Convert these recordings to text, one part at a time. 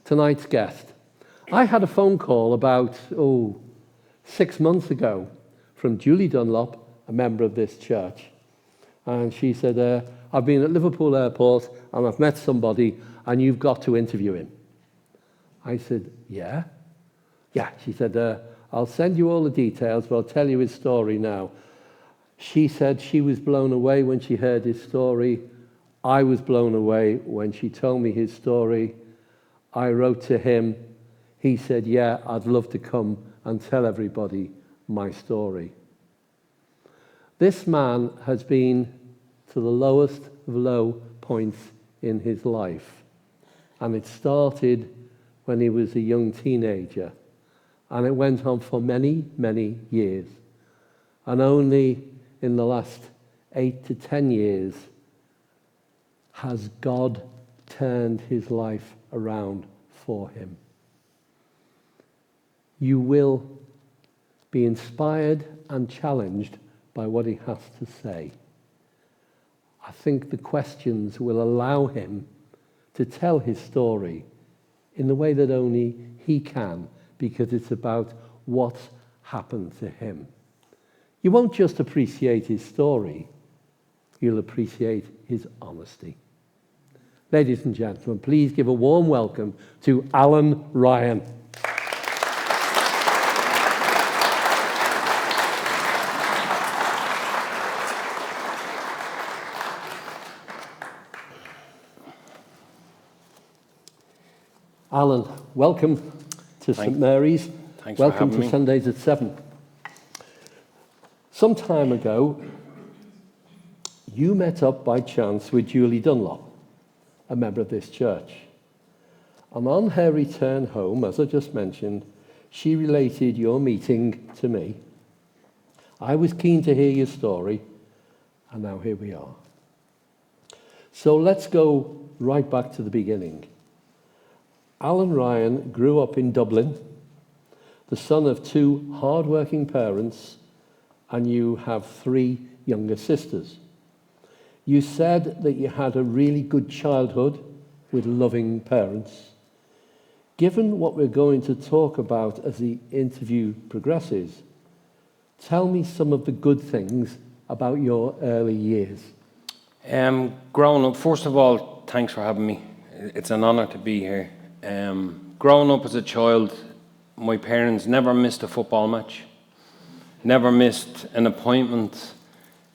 tonight's guest. I had a phone call about, 6 months ago from Julie Dunlop, a member of this church. And she said, I've been at Liverpool Airport and I've met somebody and you've got to interview him. I said, yeah? Yeah, she said, I'll send you all the details, but I'll tell you his story now. She said she was blown away when she heard his story. I was blown away when she told me his story. I wrote to him. He said, yeah, I'd love to come and tell everybody my story. This man has been to the lowest of low points in his life. And it started when he was a young teenager. And it went on for many, many years. And only in the last 8 to 10 years has God turned his life around for him. You will be inspired and challenged by what he has to say. I think the questions will allow him to tell his story in the way that only he can, because it's about what's happened to him. You won't just appreciate his story, you'll appreciate his honesty. Ladies and gentlemen, please give a warm welcome to Alan Ryan. Alan, welcome to St. Mary's. Thanks welcome for having to me. Sundays at 7. Some time ago, you met up by chance with Julie Dunlop, a member of this church. And on her return home, as I just mentioned, she related your meeting to me. I was keen to hear your story, and now here we are. So let's go right back to the beginning. Alan Ryan grew up in Dublin, the son of 2 hard-working parents, and you have 3 younger sisters. You said that you had a really good childhood with loving parents. Given what we're going to talk about as the interview progresses, tell me some of the good things about your early years. Growing up, first of all, thanks for having me. It's an honour to be here. Growing up as a child, my parents never missed a football match, never missed an appointment,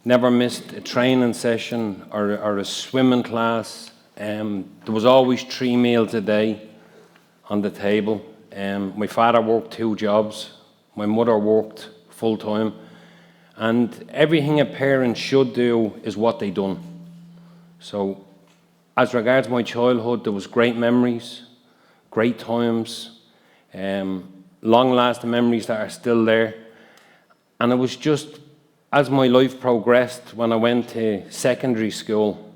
never missed a training session or a swimming class. There was always 3 meals a day on the table. My father worked 2 jobs. My mother worked full time. And everything a parent should do is what they done. So as regards my childhood, there was great memories, great times, long-lasting memories that are still there. And it was just, as my life progressed, when I went to secondary school,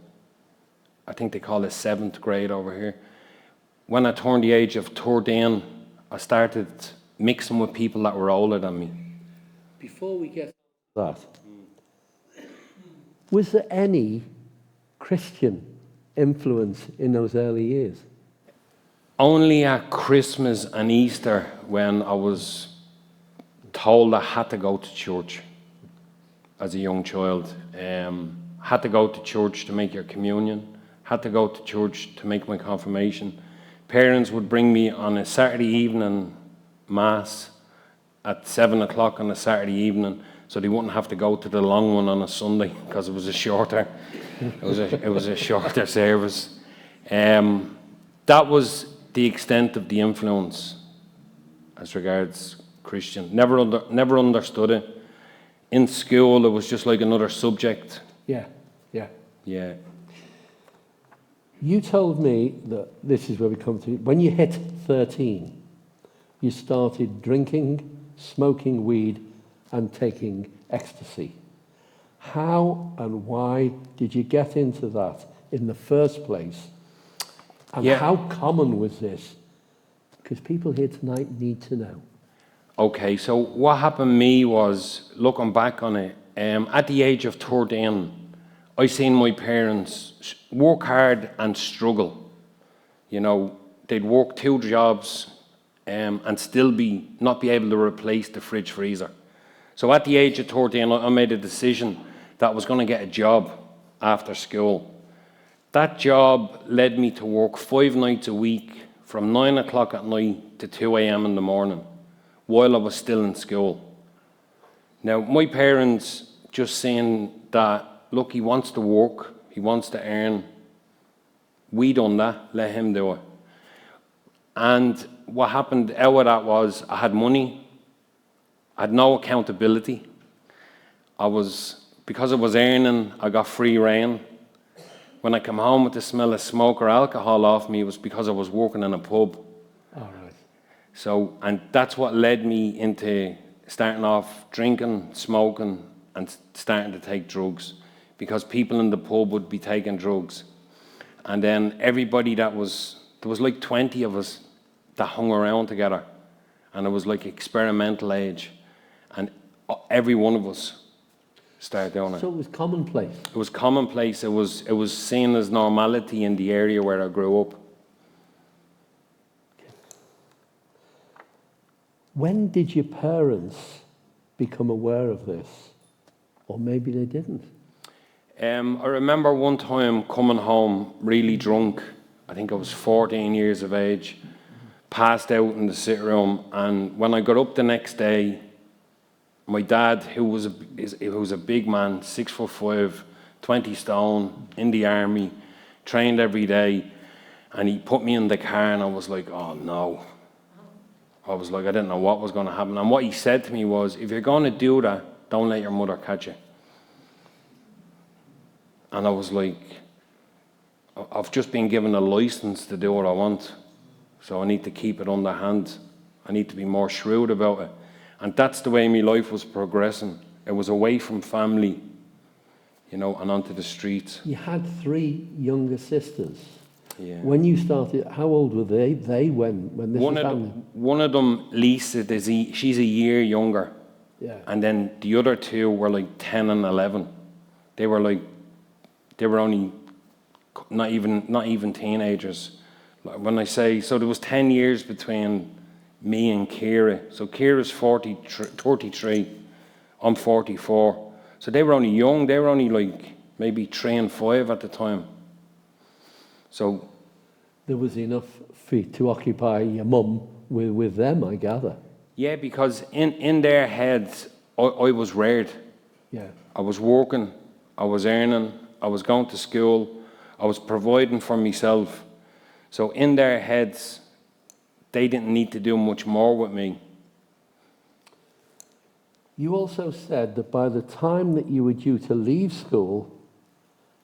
I think they call it 7th grade over here, when I turned the age of 13, I started mixing with people that were older than me. Before we get to that, was there any Christian influence in those early years? Only at Christmas and Easter, when I was told I had to go to church as a young child. Had to go to church to make your communion, had to go to church to make my confirmation. Parents would bring me on a Saturday evening mass at 7 o'clock on a Saturday evening, so they wouldn't have to go to the long one on a Sunday, because it was a shorter service. That was the extent of the influence as regards Christian. Never understood it. In school, it was just like another subject. Yeah. Yeah. You told me that, this is where we come to, when you hit 13, you started drinking, smoking weed, and taking ecstasy. How and why did you get into that in the first place? And how common was this? Because people here tonight need to know. Okay, so what happened to me was, looking back on it, at the age of 13, I seen my parents work hard and struggle. You know, they'd work 2 jobs and still not be able to replace the fridge freezer. So at the age of 13, I made a decision that I was going to get a job after school. That job led me to work 5 nights a week from 9 o'clock at night to 2 a.m. in the morning while I was still in school. Now, my parents just saying that, look, he wants to work, he wants to earn. We done that, let him do it. And what happened out of that was I had money, I had no accountability. Because I was earning, I got free rein. When I come home with the smell of smoke or alcohol off me, it was because I was working in a pub. All right. So, and that's what led me into starting off drinking, smoking, and starting to take drugs. Because people in the pub would be taking drugs. And then everybody there was like 20 of us that hung around together. And it was like experimental age. And every one of us started doing it. So it was commonplace. It was commonplace. It was seen as normality in the area where I grew up. When did your parents become aware of this? Or maybe they didn't? I remember one time coming home really drunk. I think I was 14 years of age, passed out in the sit room, and when I got up the next day, my dad, who was a big man, 6'5", 20 stone, in the army, trained every day, and he put me in the car, and I was like, oh no. I was like, I didn't know what was going to happen. And what he said to me was, if you're going to do that, don't let your mother catch you. And I was like, I've just been given a license to do what I want, so I need to keep it underhand. I need to be more shrewd about it. And that's the way my life was progressing. It was away from family, and onto the streets. You had 3 younger sisters. Yeah. When you started, how old were they when this was happening? One of them, Lisa, she's a year younger. Yeah. And then the other 2 were like 10 and 11. They were only not even teenagers. When I say, so there was 10 years between me and Kira. So Kira's 33, I'm 44. So they were only young, they were only like maybe 3 and 5 at the time. So there was enough for you to occupy your mum with them, I gather. Yeah, because in their heads, I was reared. Yeah. I was working, I was earning, I was going to school, I was providing for myself. So in their heads, they didn't need to do much more with me. You also said that by the time that you were due to leave school,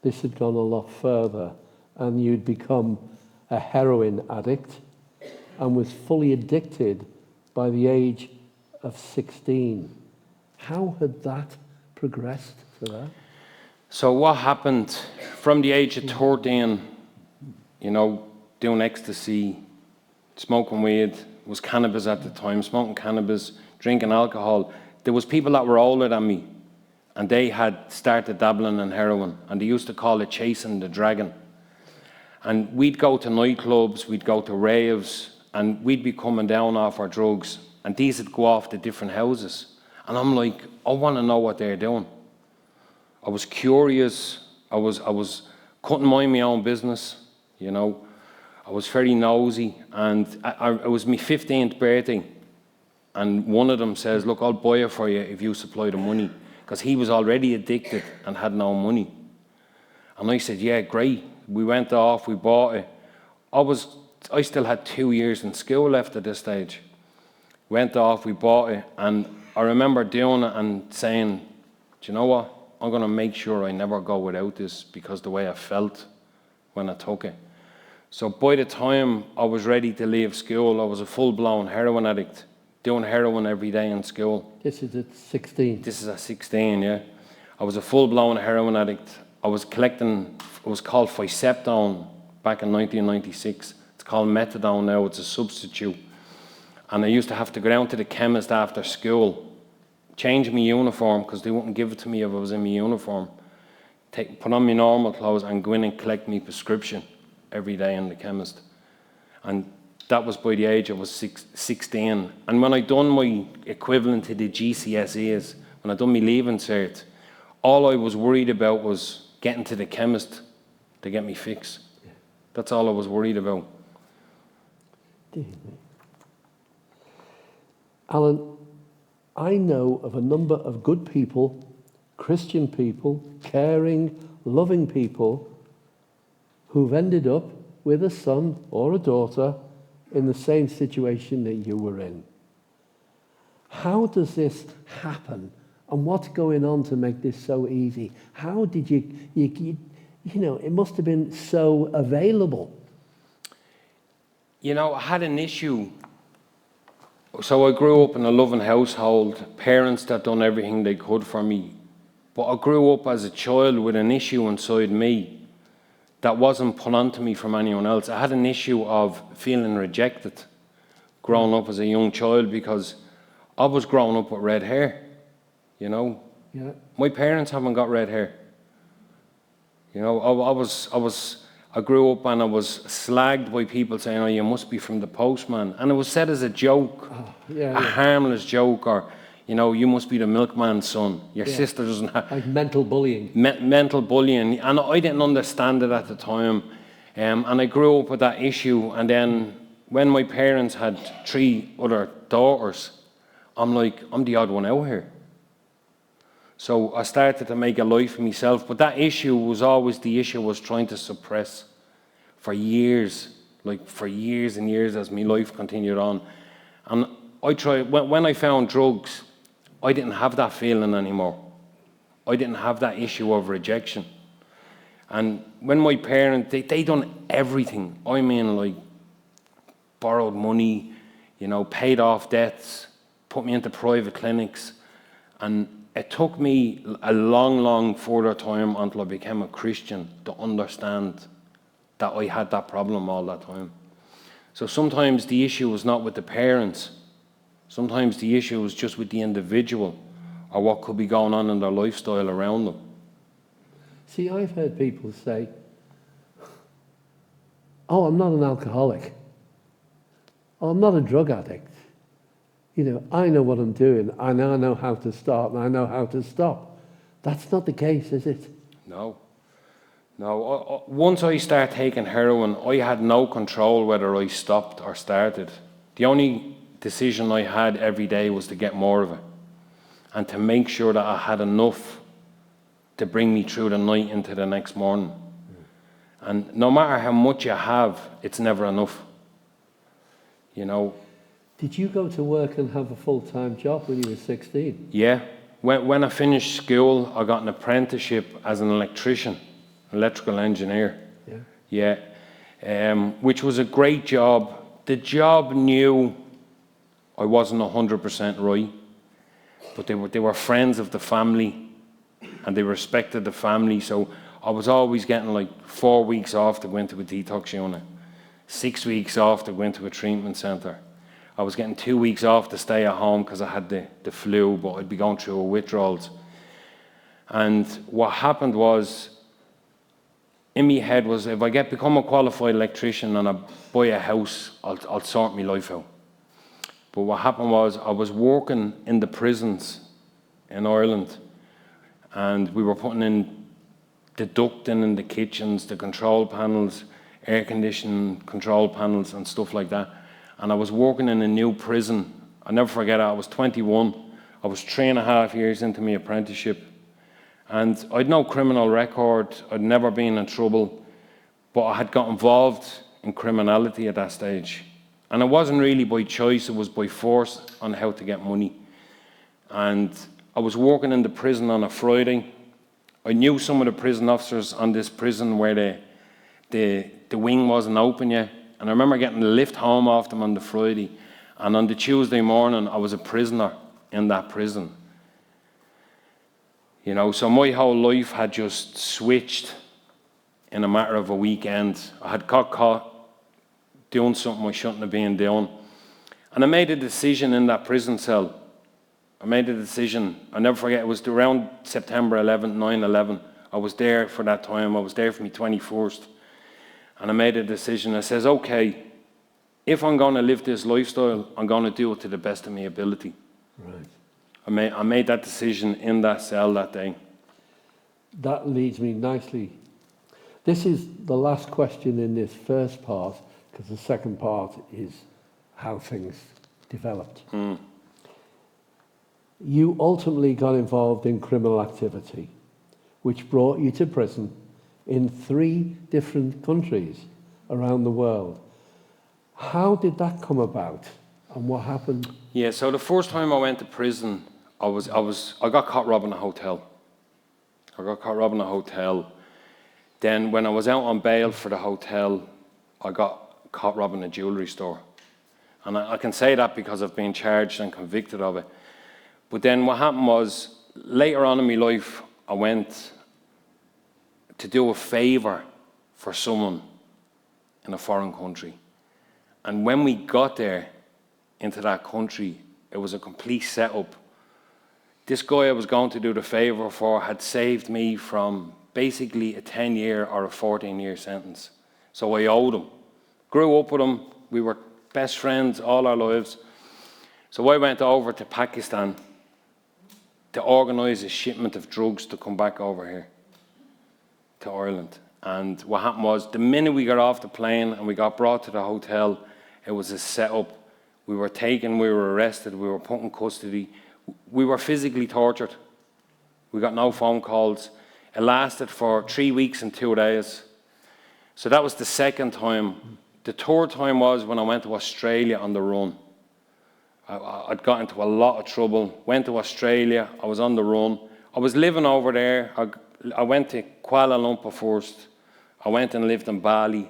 this had gone a lot further, and you'd become a heroin addict and was fully addicted by the age of 16. How had that progressed to that? So what happened from the age of 13, doing ecstasy, smoking weed, was cannabis at the time, smoking cannabis, drinking alcohol. There was people that were older than me, and they had started dabbling in heroin, and they used to call it chasing the dragon. And we'd go to nightclubs, we'd go to raves, and we'd be coming down off our drugs, and these would go off to different houses. And I'm like, I want to know what they're doing. I was curious, I couldn't mind my own business, I was very nosy, and it was my 15th birthday, and one of them says, look, I'll buy it for you if you supply the money, because he was already addicted and had no money. And I said, yeah, great. We went off, we bought it. I still had 2 years in school left at this stage. Went off, we bought it, and I remember doing it and saying, do you know what? I'm going to make sure I never go without this, because the way I felt when I took it. So by the time I was ready to leave school, I was a full-blown heroin addict, doing heroin every day in school. This is at 16? This is at 16, yeah. I was a full-blown heroin addict. I was collecting, it was called Phyceptone back in 1996. It's called methadone now, it's a substitute. And I used to have to go down to the chemist after school, change my uniform, because they wouldn't give it to me if I was in my uniform. Put on my normal clothes and go in and collect my prescription every day in the chemist. And that was by the age I was 16. And when I done my equivalent to the GCSEs, when I done my leaving cert, all I was worried about was getting to the chemist to get me fix. That's all I was worried about. Alan, I know of a number of good people, Christian people, caring, loving people, who've ended up with a son or a daughter in the same situation that you were in. How does this happen? And what's going on to make this so easy? How did you know, it must have been so available. You know, I had an issue. So I grew up in a loving household, parents that done everything they could for me. But I grew up as a child with an issue inside me that wasn't put onto me from anyone else. I had an issue of feeling rejected growing up as a young child because I was growing up with red hair, you know. Yeah. My parents haven't got red hair. You know, I grew up and I was slagged by people saying, oh, you must be from the postman. And it was said as a joke, a harmless joke, or, you know, you must be the milkman's son. Your sister doesn't have... Like mental bullying. Mental bullying. And I didn't understand it at the time. And I grew up with that issue. And then when my parents had 3 other daughters, I'm like, I'm the odd one out here. So I started to make a life for myself, but that issue was always the issue I was trying to suppress for years, like for years and years as my life continued on. And I tried, when I found drugs, I didn't have that feeling anymore. I didn't have that issue of rejection. And when my parents, they done everything. I mean, like, borrowed money, you know, paid off debts, put me into private clinics, and it took me a long, long further time until I became a Christian to understand that I had that problem all that time. So sometimes the issue was not with the parents. Sometimes the issue was just with the individual or what could be going on in their lifestyle around them. See, I've heard people say, oh, I'm not an alcoholic. Oh, I'm not a drug addict. You know, I know what I'm doing, and I know how to start, and I know how to stop. That's not the case, is it? No. Once I started taking heroin, I had no control whether I stopped or started. The only decision I had every day was to get more of it and to make sure that I had enough to bring me through the night into the next morning. And no matter how much you have, it's never enough. You know. Did you go to work and have a full-time job when you were 16? Yeah. When I finished school, I got an apprenticeship as an electrician, electrical engineer. Yeah. Which was a great job. The job knew I wasn't 100% right, but they were friends of the family, and they respected the family. So I was always getting like 4 weeks off to go into a detox unit, 6 weeks off to go into a treatment centre. I was getting 2 weeks off to stay at home because I had the flu, but I'd be going through withdrawals. And what happened was, in my head was, if I become a qualified electrician and I buy a house, I'll sort my life out. But what happened was, I was working in the prisons in Ireland, and we were putting in the ducting in the kitchens, the control panels, air conditioning control panels and stuff like that. And I was working in a new prison. I'll never forget it. I was 21. I was 3.5 years into my apprenticeship. And I'd no criminal record. I'd never been in trouble. But I had got involved in criminality at that stage. And it wasn't really by choice. It was by force on how to get money. And I was working in the prison on a Friday. I knew some of the prison officers on this prison where the wing wasn't open yet. And I remember getting the lift home off them on the Friday. And on the Tuesday morning, I was a prisoner in that prison. You know, so my whole life had just switched in a matter of a weekend. I had got caught doing something I shouldn't have been doing. And I made a decision in that prison cell. I made a decision. I'll never forget, it was around September 11th, 9/11. I was there for that time. I was there for my 21st. And I made a decision. I says, okay, if I'm going to live this lifestyle, I'm going to do it to the best of my ability. Right. I made that decision in that cell that day. That leads me nicely. This is the last question in this first part, because the second part is how things developed. You ultimately got involved in criminal activity, which brought you to prison in 3 different countries around the world. How did that come about, and what happened? Yeah, so the first time I went to prison, I got caught robbing a hotel. Then when I was out on bail for the hotel, I got caught robbing a jewellery store. And I can say that because I've been charged and convicted of it. But then what happened was, later on in my life, I went to do a favour for someone in a foreign country. And when we got there into that country, it was a complete setup. This guy I was going to do the favour for had saved me from basically a 10-year or a 14-year sentence. So I owed him. Grew up with him. We were best friends all our lives. So I went over to Pakistan to organise a shipment of drugs to come back over here to Ireland. And what happened was, the minute we got off the plane and we got brought to the hotel, it was a setup. We were taken, we were arrested, we were put in custody. We were physically tortured. We got no phone calls. It lasted for 3 weeks and 2 days. So that was the second time. The third time was when I went to Australia on the run. I'd got into a lot of trouble. Went to Australia. I was on the run. I was living over there. I went to Kuala Lumpur first. I went and lived in Bali.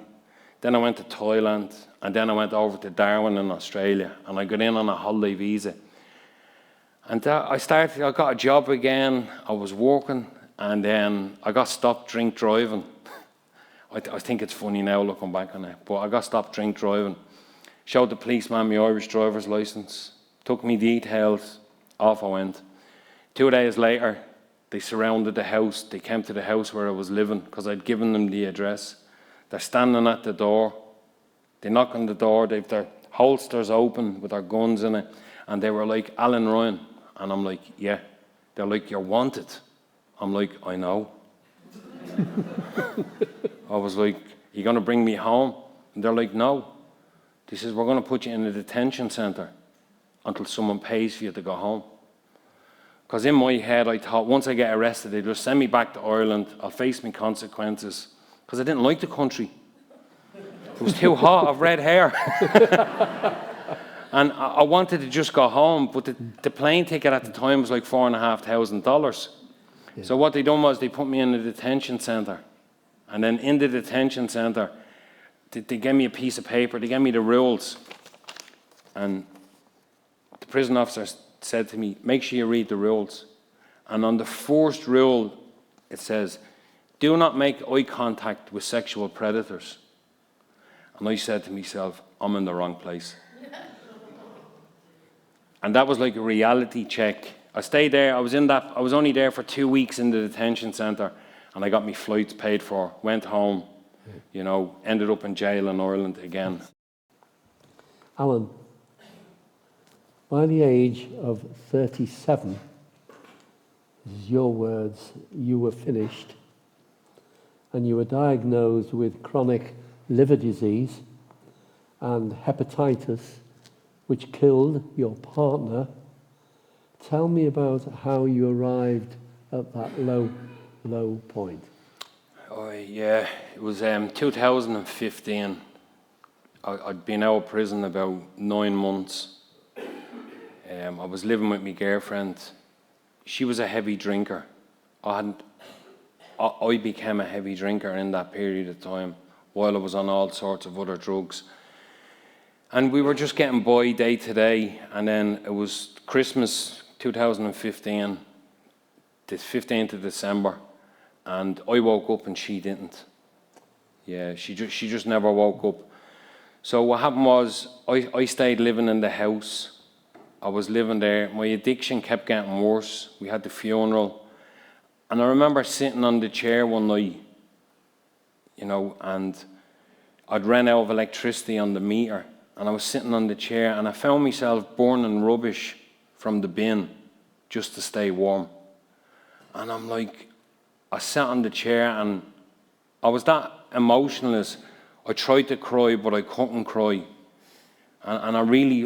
Then I went to Thailand. And then I went over to Darwin in Australia. And I got in on a holiday visa. And I got a job again. I was working. And then I got stopped drink driving. I think it's funny now looking back on it. But I got stopped drink driving. Showed the policeman my Irish driver's licence. Took me details. Off I went. 2 days later, they surrounded the house. They came to the house where I was living because I'd given them the address. They're standing at the door. They knock on the door. They've their holsters open with their guns in it. And they were like, "Alan Ryan." And I'm like, "Yeah." They're like, "You're wanted." I'm like, "I know." I was like, "You going to bring me home?" And they're like, "No." They says, "We're going to put you in a detention centre until someone pays for you to go home." Because in my head, I thought once I get arrested, they'd just send me back to Ireland. I'll face my consequences. Because I didn't like the country. It was too hot. I've red hair. And I wanted to just go home, but the plane ticket at the time was like $4,500. Yeah. So what they done was they put me in a detention centre. And then in the detention centre, they gave me a piece of paper. They gave me the rules. And the prison officer said to me, "Make sure you read the rules." And on the first rule, it says, "Do not make eye contact with sexual predators." And I said to myself, I'm in the wrong place. And that was like a reality check. I stayed there. I was only there for 2 weeks in the detention centre, and I got my flights paid for, went home, ended up in jail in Ireland again. Alan, by the age of 37, this is your words, you were finished, and you were diagnosed with chronic liver disease and hepatitis, which killed your partner. Tell me about how you arrived at that low point. Oh, yeah, it was 2015. I'd been out of prison about 9 months. I was living with my girlfriend. She was a heavy drinker. I became a heavy drinker in that period of time while I was on all sorts of other drugs. And we were just getting by day to day. And then it was Christmas 2015, the 15th of December. And I woke up and she didn't. Yeah, she just never woke up. So what happened was I stayed living in the house. I was living there. My addiction kept getting worse. We had the funeral. And I remember sitting on the chair one night, and I'd ran out of electricity on the meter. and I was sitting on the chair, and I found myself burning rubbish from the bin just to stay warm. And I'm like, I sat on the chair, and I was that emotional as I tried to cry, but I couldn't cry. And I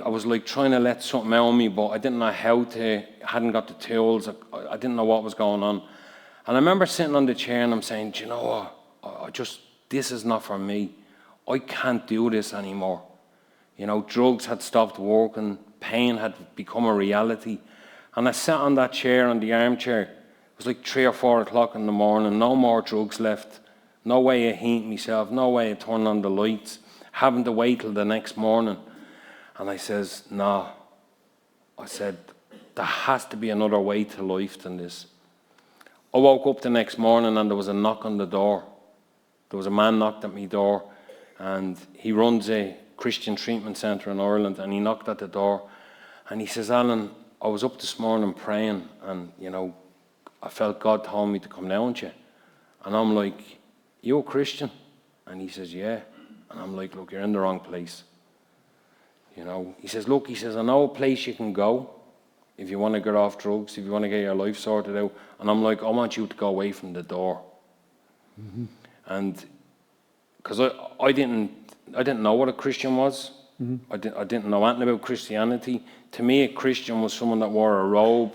was like trying to let something out of me, but I didn't know how to, I hadn't got the tools, I didn't know what was going on. And I remember sitting on the chair and I'm saying, do you know what, this is not for me. I can't do this anymore. You know, drugs had stopped working, pain had become a reality. And I sat on that chair, on the armchair. It was like 3 or 4 o'clock in the morning, no more drugs left, no way of heating myself, no way of turning on the lights, having to wait till the next morning. And I says, no. I said, there has to be another way to life than this. I woke up the next morning and there was a knock on the door. There was a man knocked at my door, and he runs a Christian treatment centre in Ireland, and he knocked at the door and he says, Alan, I was up this morning praying, and you know, I felt God told me to come down to you. And I'm like, you a Christian? And he says, yeah. And I'm like, look, you're in the wrong place. You know, he says, look, he says, I know a place you can go if you want to get off drugs, if you want to get your life sorted out. And I'm like, I want you to go away from the door. Mm-hmm. And because I didn't know what a Christian was. Mm-hmm. I didn't know anything about Christianity. To me, a Christian was someone that wore a robe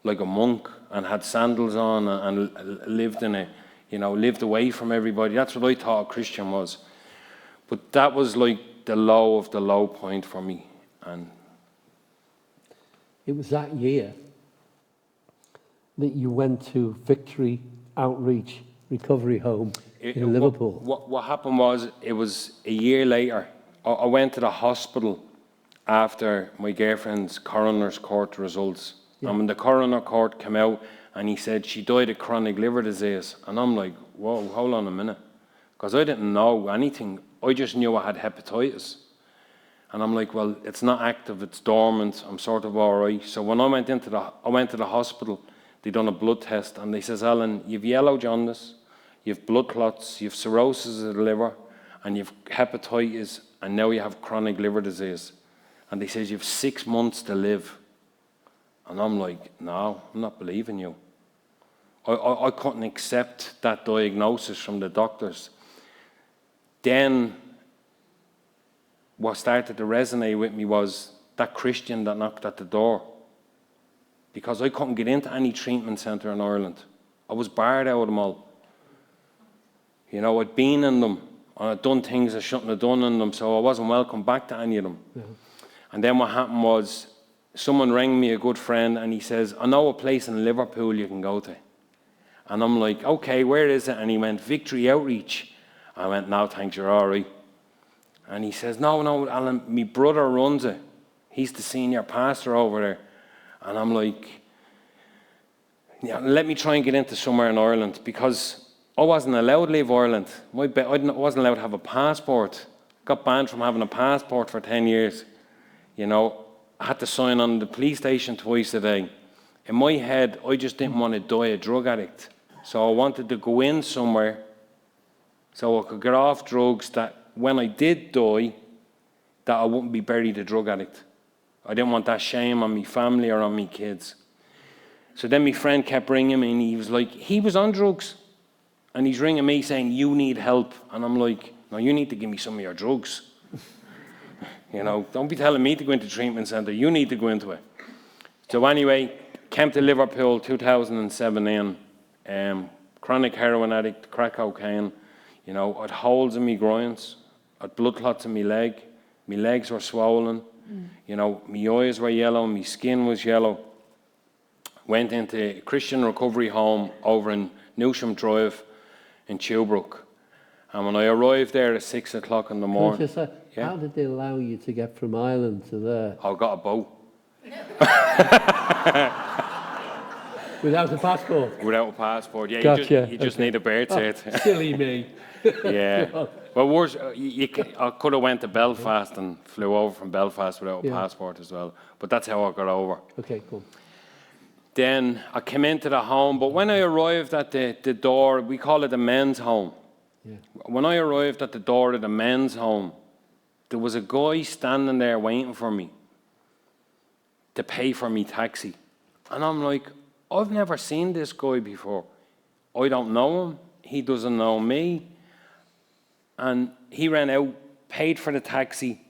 like a monk and had sandals on and lived lived away from everybody. That's what I thought a Christian was. But that was like the low of the low point for me. And it was that year that you went to Victory Outreach Recovery Home in Liverpool. What happened was, it was a year later. I went to the hospital after my girlfriend's coroner's court results. Yeah. And when the coroner court came out and he said she died of chronic liver disease, and I'm like, whoa, hold on a minute. Because I didn't know anything. I just knew I had hepatitis. And I'm like, well, it's not active, it's dormant, I'm sort of all right. So when I went to the hospital, they done a blood test, and they says, Alan, you've yellow jaundice, you've blood clots, you've cirrhosis of the liver, and you've hepatitis, and now you have chronic liver disease. And they says, you've 6 months to live. And I'm like, no, I'm not believing you. I couldn't accept that diagnosis from the doctors. Then what started to resonate with me was that Christian that knocked at the door. Because I couldn't get into any treatment centre in Ireland. I was barred out of them all. You know, I'd been in them, and I'd done things I shouldn't have done in them, so I wasn't welcome back to any of them. Yeah. And then what happened was, someone rang me, a good friend, and he says, I know a place in Liverpool you can go to. And I'm like, okay, where is it? And he went, Victory Outreach. I went, no, thanks, you're all right. And he says, no, Alan, my brother runs it. He's the senior pastor over there. And I'm like, yeah, let me try and get into somewhere in Ireland, because I wasn't allowed to leave Ireland. I wasn't allowed to have a passport. Got banned from having a passport for 10 years. You know, I had to sign on the police station twice a day. In my head, I just didn't want to die a drug addict. So I wanted to go in somewhere so I could get off drugs, that when I did die, that I wouldn't be buried a drug addict. I didn't want that shame on my family or on my kids. So then my friend kept ringing me, and he was like, he was on drugs. And he's ringing me saying, you need help. And I'm like, no, you need to give me some of your drugs. You know, don't be telling me to go into treatment centre. You need to go into it. So anyway, came to Liverpool 2017. Chronic heroin addict, crack cocaine. You know, I'd holes in my groins. I'd blood clots in my leg. My legs were swollen. You know, my eyes were yellow. My skin was yellow. Went into a Christian recovery home over in Newsham Drive in Tuebrook. And when I arrived there at 6 o'clock in the morning... How did they allow you to get from Ireland to there? I got a boat. Without a passport? Without a passport, yeah. Gotcha. You just need a birth cert. Silly me. Yeah. Well, worse, I could have went to Belfast and flew over from Belfast without a passport as well. But that's how I got over. Okay, cool. Then I came into the home, but when I arrived at the door, we call it a men's home. Yeah. When I arrived at the door of the men's home, there was a guy standing there waiting for me to pay for me taxi. And I'm like, I've never seen this guy before. I don't know him. He doesn't know me. And he ran out, paid for the taxi.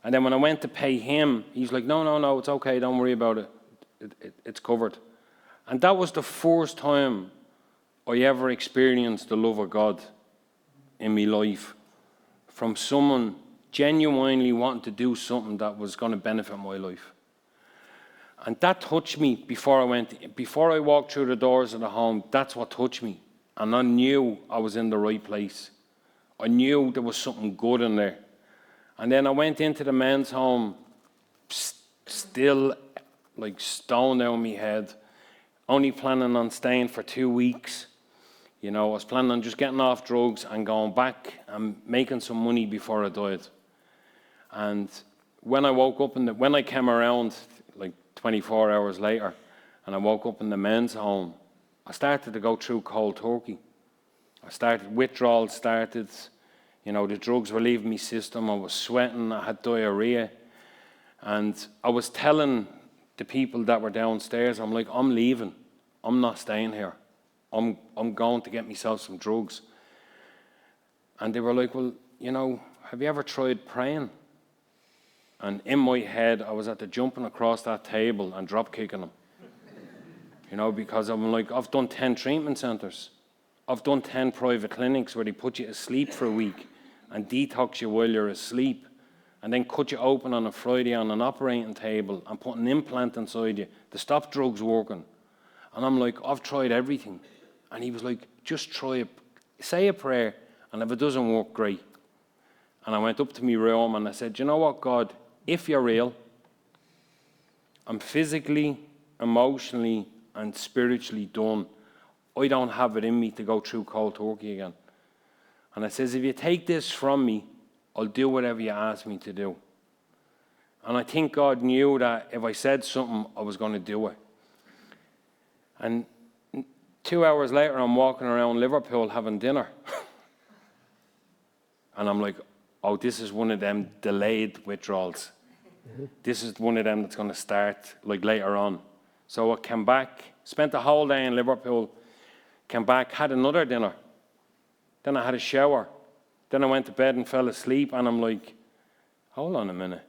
And then when I went to pay him, he's like, no, it's okay. Don't worry about it. It's covered. And that was the first time I ever experienced the love of God in my life from someone genuinely wanting to do something that was going to benefit my life. And that touched me before I walked through the doors of the home. That's what touched me. And I knew I was in the right place. I knew there was something good in there. And then I went into the men's home, still like stone down my head, only planning on staying for 2 weeks. I was planning on just getting off drugs and going back and making some money before I died. And when I woke up, when I came around, like 24 hours later, and I woke up in the men's home, I started to go through cold turkey. Withdrawal started, the drugs were leaving my system, I was sweating, I had diarrhea. And I was telling the people that were downstairs, I'm like, I'm leaving, I'm not staying here. I'm going to get myself some drugs. And they were like, well, have you ever tried praying? And in my head, I was at the jumping across that table and drop kicking them. Because I'm like, I've done 10 treatment centers. I've done 10 private clinics where they put you to sleep for a week and detox you while you're asleep, and then cut you open on a Friday on an operating table and put an implant inside you to stop drugs working. And I'm like, I've tried everything. And he was like, just try it. Say a prayer, and if it doesn't work, great. And I went up to my room and I said, you know what, God, if you're real, I'm physically, emotionally, and spiritually done. I don't have it in me to go through cold turkey again. And I says, if you take this from me, I'll do whatever you ask me to do. And I think God knew that if I said something, I was going to do it. And 2 hours later, I'm walking around Liverpool having dinner. And I'm like, oh, this is one of them delayed withdrawals. This is one of them that's going to start like later on. So I came back, spent the whole day in Liverpool, came back, had another dinner. Then I had a shower. Then I went to bed and fell asleep. And I'm like, hold on a minute.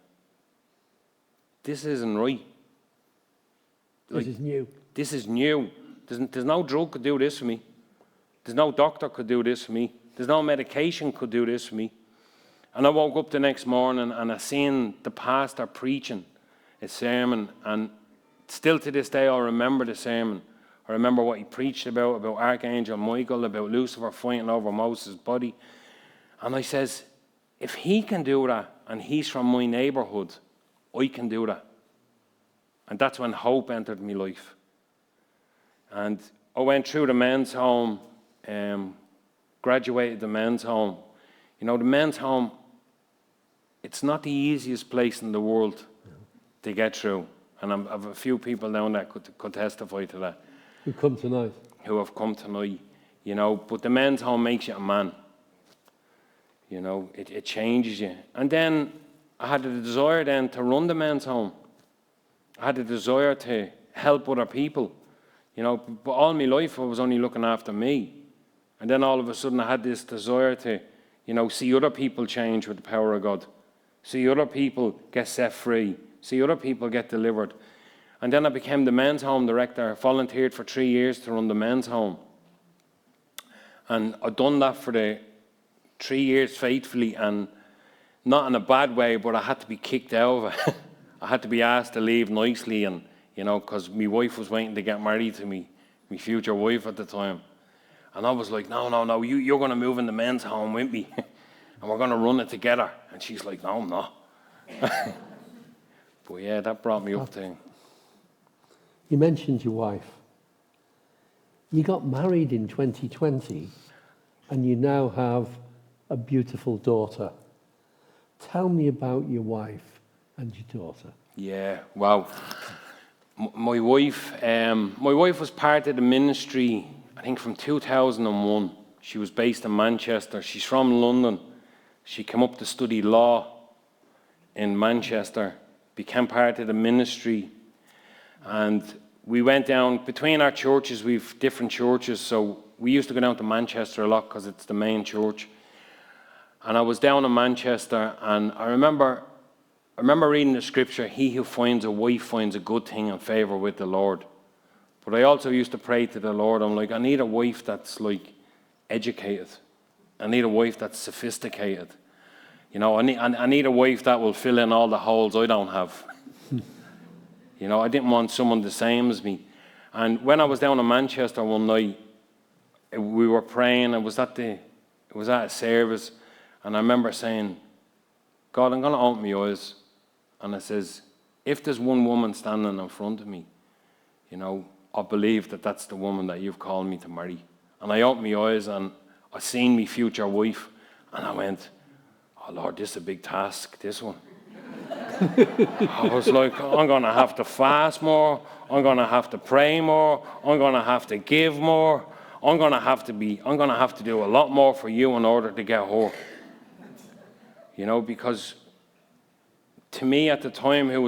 This isn't right. This is new. This is new. There's no drug could do this for me. There's no doctor could do this for me. There's no medication could do this for me. And I woke up the next morning and I seen the pastor preaching a sermon. And still to this day, I remember the sermon. I remember what he preached about Archangel Michael, about Lucifer fighting over Moses' body. And I says, if he can do that and he's from my neighborhood, I can do that. And that's when hope entered my life. And I went through the men's home, graduated the men's home. The men's home, it's not the easiest place in the world to get through. And I have a few people down there could testify to that. Who come tonight. Who have come tonight, But the men's home makes you a man. It changes you. And then I had the desire then to run the men's home. I had the desire to help other people. But all my life I was only looking after me. And then all of a sudden I had this desire to, see other people change with the power of God. See other people get set free. See other people get delivered. And then I became the men's home director. I volunteered for 3 years to run the men's home. And I've done that for the 3 years faithfully, and not in a bad way, but I had to be kicked out of it. I had to be asked to leave nicely, and because my wife was waiting to get married to me, my future wife at the time. And I was like, no, you're going to move in the men's home with me, and we're going to run it together. And she's like, no, I'm not. But yeah, that brought me up to. You mentioned your wife. You got married in 2020, and you now have a beautiful daughter. Tell me about your wife and your daughter. Yeah, wow. My wife was part of the ministry, I think, from 2001. She was based in Manchester. She's from London. She came up to study law in Manchester, became part of the ministry, and we went down between our churches. We've different churches, so we used to go down to Manchester a lot because it's the main church. And I was down in Manchester, and I remember reading the scripture, he who finds a wife finds a good thing and favor with the Lord. But I also used to pray to the Lord, I'm like, I need a wife that's like educated. I need a wife that's sophisticated. You know, I need a wife that will fill in all the holes I don't have. You know, I didn't want someone the same as me. And when I was down in Manchester one night, we were praying. It was at a service, and I remember saying, God, I'm going to open my eyes. And I says, if there's one woman standing in front of me, you know, I believe that that's the woman that you've called me to marry. And I opened my eyes, and I seen my future wife, and I went, oh Lord, this is a big task, this one. I was like, I'm going to have to fast more. I'm going to have to pray more. I'm going to have to give more. I'm going to have to do a lot more for you in order to get her. You know, because to me at the time, who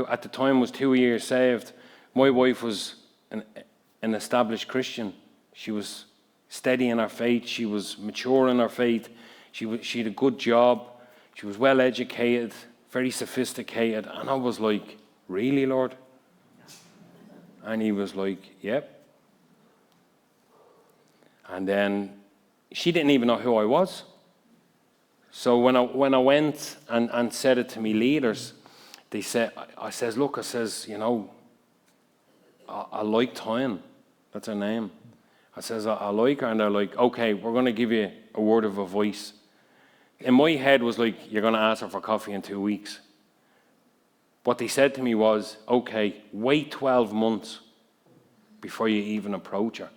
at the time was 2 years saved, my wife was an established Christian. She was steady in her faith. She was mature in her faith. She had a good job. She was well educated, very sophisticated. And I was like, really, Lord? And he was like, yep. And then she didn't even know who I was. So when I went and said it to me leaders, I says, you know, I like Toyin. That's her name. I says, I like her. And they're like, okay, we're going to give you a word of advice. In my head was like, you're going to ask her for coffee in 2 weeks. What they said to me was, okay, wait 12 months before you even approach her.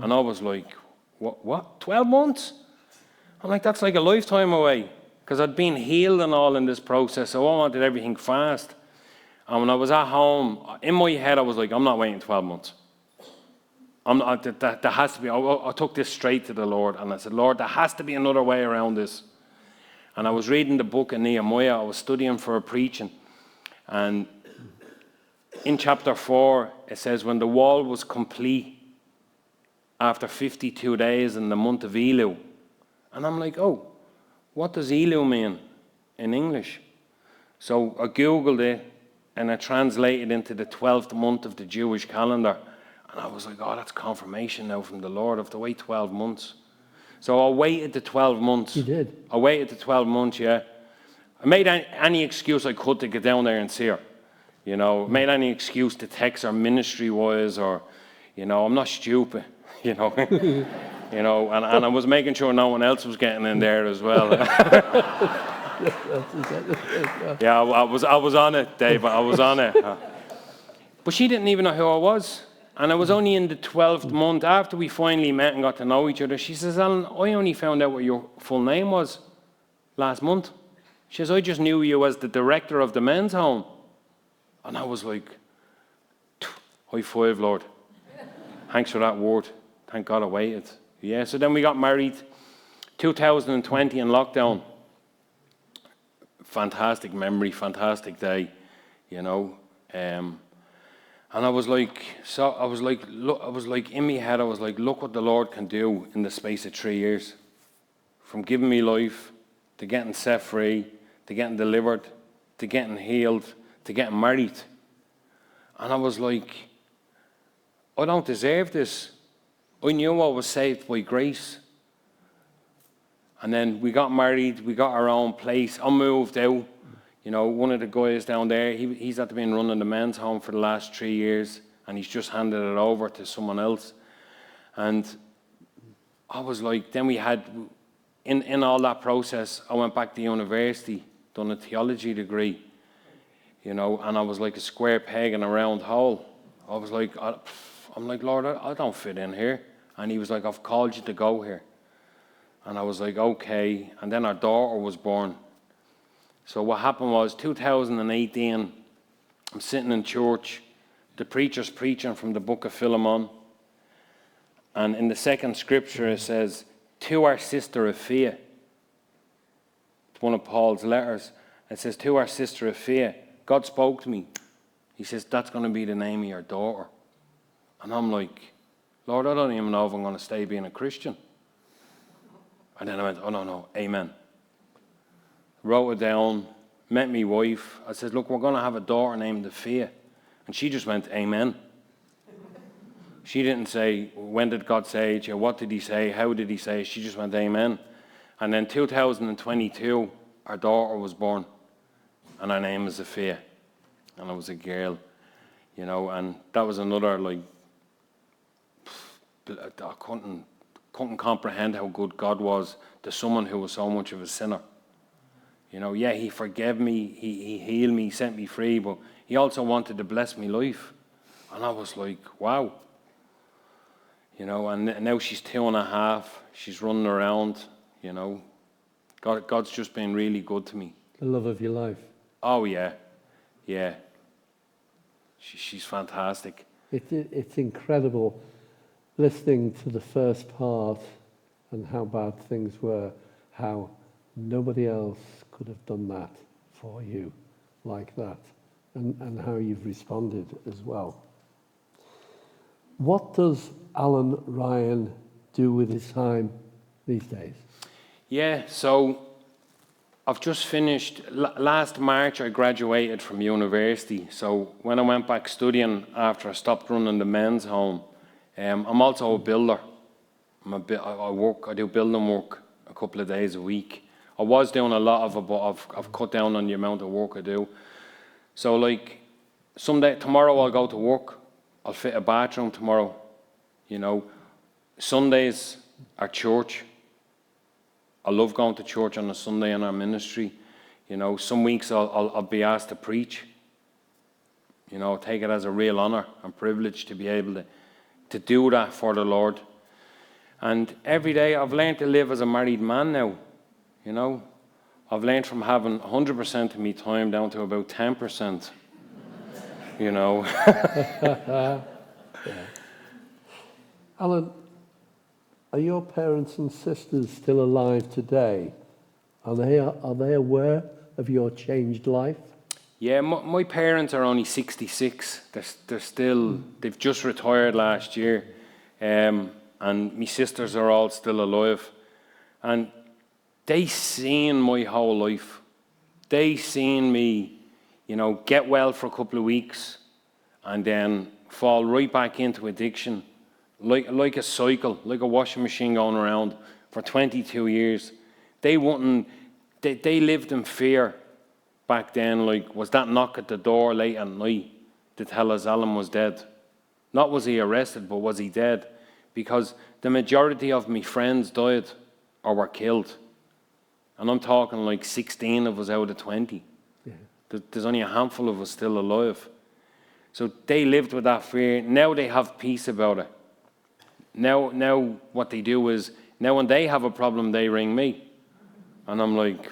And I was like, what? 12 months? I'm like, that's like a lifetime away. Because I'd been healed and all in this process, so I wanted everything fast. And when I was at home, in my head, I was like, I'm not waiting 12 months. There has to be. I took this straight to the Lord, and I said, Lord, there has to be another way around this. And I was reading the book of Nehemiah. I was studying for a preaching. And in chapter 4, it says, when the wall was complete, after 52 days in the month of Elul. And I'm like, oh, what does Elul mean in English? So I Googled it, and I translated into the 12th month of the Jewish calendar. And I was like, oh, that's confirmation now from the Lord. I have to wait 12 months. So I waited the 12 months. You did? I waited the 12 months, yeah. I made any excuse I could to get down there and see her. You know, made any excuse to text her ministry-wise, or, you know, I'm not stupid, you know. You know, and I was making sure no one else was getting in there as well. Yeah, I was on it, Dave. I was on it. But she didn't even know who I was. And I was only in the 12th month after we finally met and got to know each other. She says, Alan, I only found out what your full name was last month. She says, I just knew you as the director of the men's home. And I was like, high five, Lord. Thanks for that word. Thank God I waited. Yeah, so then we got married 2020 in lockdown. Fantastic memory, fantastic day, you know. And I was like, in my head, I was like, look what the Lord can do in the space of 3 years. From giving me life, to getting set free, to getting delivered, to getting healed, to getting married. And I was like, I don't deserve this. I knew I was saved by grace. And then we got married, we got our own place. I moved out. You know, one of the guys down there, he's had been running the men's home for the last 3 years, and he's just handed it over to someone else. And I was like, then we had, in all that process, I went back to university, done a theology degree, you know, and I was like a square peg in a round hole. I was like, I'm like, Lord, I don't fit in here. And he was like, I've called you to go here. And I was like, okay. And then our daughter was born. So what happened was 2018, I'm sitting in church, the preacher's preaching from the book of Philemon, and in the second scripture it says, to our sister Aphia. It's one of Paul's letters. It says, to our sister Afia, God spoke to me. He says, that's going to be the name of your daughter. And I'm like, Lord, I don't even know if I'm going to stay being a Christian. And then I went, oh, no, amen. Wrote it down, met my wife. I said, look, we're going to have a daughter named Afia. And she just went, amen. She didn't say, when did God say it? What did he say? How did he say it? She just went, amen. And then 2022, our daughter was born. And her name is Afia. And it was a girl, and that was another, I couldn't comprehend how good God was to someone who was so much of a sinner. Yeah, he forgave me, he healed me, he set me free, but he also wanted to bless my life. And I was like, wow. And now she's 2.5, she's running around, God's just been really good to me. The love of your life. Oh, yeah. She's fantastic. It's incredible listening to the first part and how bad things were, how nobody else could have done that for you like that, and how you've responded as well. What does Alan Ryan do with his time these days? Yeah, so I've just finished. Last March, I graduated from university. So when I went back studying after I stopped running the men's home, I'm also a builder. I do building work a couple of days a week. I was doing a lot of it, but I've cut down on the amount of work I do. So tomorrow I'll go to work. I'll fit a bathroom tomorrow. Sundays are church. I love going to church on a Sunday in our ministry. Some weeks I'll be asked to preach. I take it as a real honor and privilege to be able to do that for the Lord. And every day I've learned to live as a married man now. I've learned from having 100% of my time down to about 10%. Yeah. Alan, are your parents and sisters still alive today? Are they aware of your changed life? Yeah, my parents are only 66. They've just retired last year. And my sisters are all still alive. And they seen my whole life. They seen me, get well for a couple of weeks and then fall right back into addiction. Like a cycle, like a washing machine going around for 22 years. They lived in fear back then. Was that knock at the door late at night to tell us Alan was dead? Not was he arrested, but was he dead? Because the majority of my friends died or were killed. And I'm talking 16 of us out of 20. Yeah. There's only a handful of us still alive. So they lived with that fear. Now they have peace about it. Now what they do is, now when they have a problem, they ring me. And I'm like,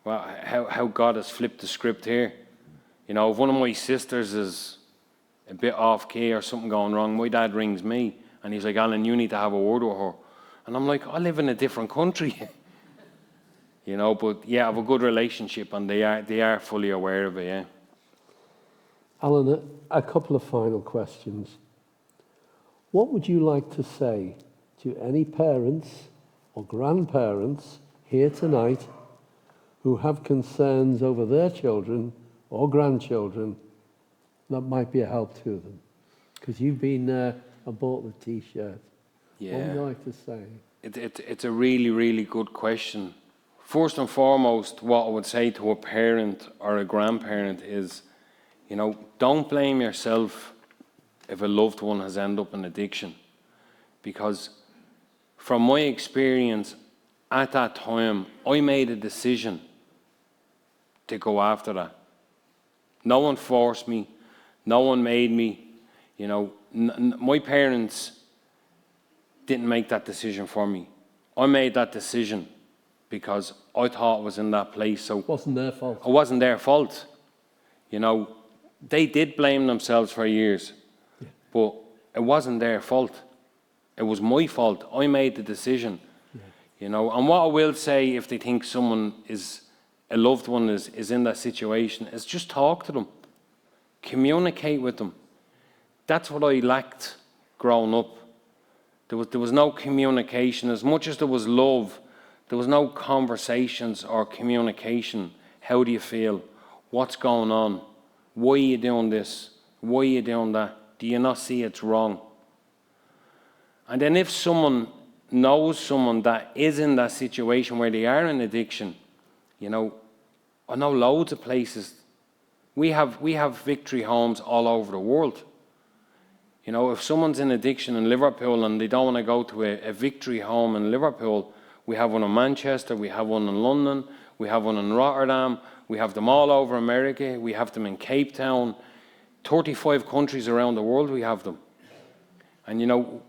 well, how God has flipped the script here. If one of my sisters is a bit off key or something going wrong, my dad rings me. And he's like, Alan, you need to have a word with her. And I'm like, I live in a different country. But yeah, I have a good relationship and they are fully aware of it, yeah. Alan, a couple of final questions. What would you like to say to any parents or grandparents here tonight who have concerns over their children or grandchildren that might be a help to them? Because you've been there and bought the T-shirt. Yeah. What would you like to say? It's a really, really good question. First and foremost, what I would say to a parent or a grandparent is, don't blame yourself if a loved one has ended up in addiction. Because from my experience at that time, I made a decision to go after that. No one forced me. No one made me. My parents didn't make that decision for me. I made that decision because I thought I was in that place. So it wasn't their fault. It wasn't their fault. They did blame themselves for years. Yeah. But it wasn't their fault. It was my fault. I made the decision. Yeah. And what I will say, if they think someone is a loved one is in that situation, is just talk to them. Communicate with them. That's what I lacked growing up. There was no communication. As much as there was love, there was no conversations or communication. How do you feel? What's going on? Why are you doing this? Why are you doing that? Do you not see it's wrong? And then if someone knows someone that is in that situation where they are in addiction, you know, I know loads of places. We have victory homes all over the world. You know, if someone's in addiction in Liverpool and they don't want to go to a victory home in Liverpool, we have one in Manchester, we have one in London, we have one in Rotterdam, we have them all over America, we have them in Cape Town, 35 countries around the world we have them. And you know,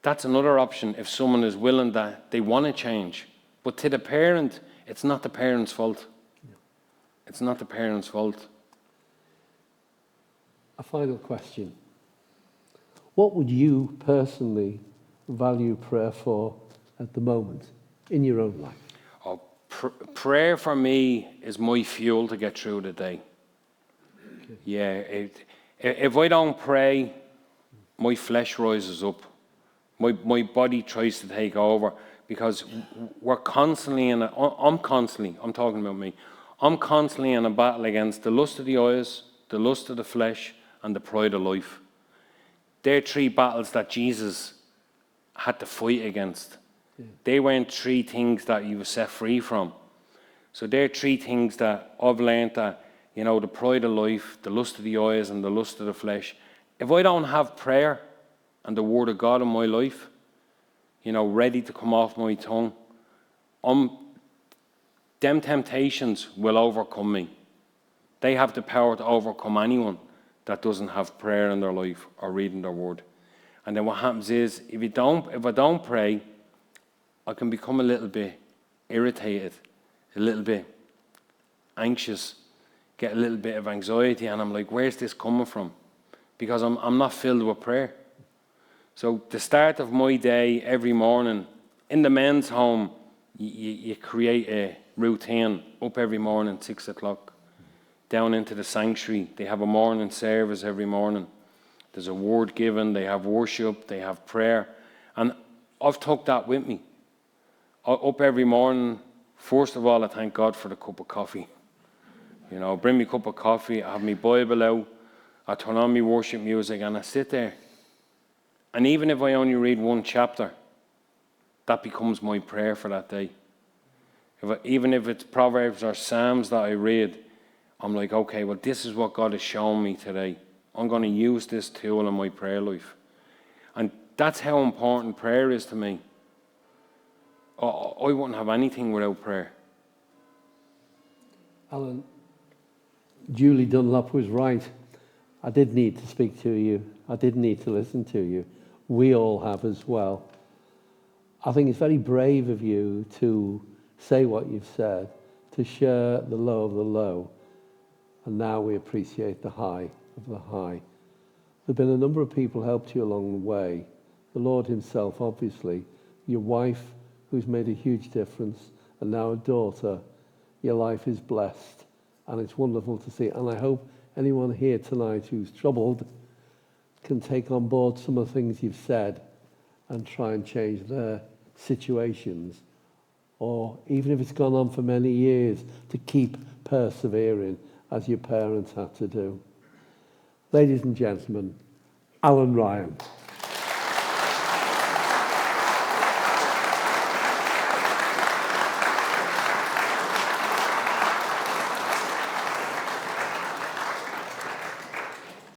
that's another option if someone is willing that they want to change. But to the parent, it's not the parent's fault. It's not the parent's fault. A final question. What would you personally value prayer for at the moment in your own life? Oh, prayer for me is my fuel to get through the day. Okay. Yeah, if I don't pray, my flesh rises up. My body tries to take over because we're constantly I'm talking about me, I'm constantly in a battle against the lust of the eyes, the lust of the flesh, and the pride of life. They're three battles that Jesus had to fight against. Yeah. They weren't three things that he was set free from. So they're three things that I've learned that, you know, the pride of life, the lust of the eyes, and the lust of the flesh. If I don't have prayer and the word of God in my life, you know, ready to come off my tongue, them temptations will overcome me. They have the power to overcome anyone that doesn't have prayer in their life or reading their word. And then what happens is, if I don't pray, I can become a little bit irritated, a little bit anxious, get a little bit of anxiety, and I'm like, where's this coming from? Because I'm not filled with prayer. So the start of my day every morning, in the men's home, you create a routine, up every morning, 6 o'clock. Down into the sanctuary, they have a morning service every morning. There's a word given, they have worship, they have prayer. And I've took that with me. Up every morning, first of all, I thank God for the cup of coffee. You know, bring me a cup of coffee, I have my Bible out, I turn on my worship music, and I sit there. And even if I only read one chapter, that becomes my prayer for that day. Even if it's Proverbs or Psalms that I read, I'm like, okay, well, this is what God has shown me today. I'm going to use this tool in my prayer life. And that's how important prayer is to me. I wouldn't have anything without prayer. Alan, Julie Dunlop was right. I did need to speak to you. I did need to listen to you. We all have as well. I think it's very brave of you to say what you've said, to share the low of the low. And now we appreciate the high of the high. There have been a number of people helped you along the way. The Lord himself, obviously. Your wife, who's made a huge difference, and now a daughter. Your life is blessed, and it's wonderful to see. And I hope anyone here tonight who's troubled can take on board some of the things you've said and try and change their situations. Or even if it's gone on for many years, to keep persevering as your parents had to do. Ladies and gentlemen, Alan Ryan.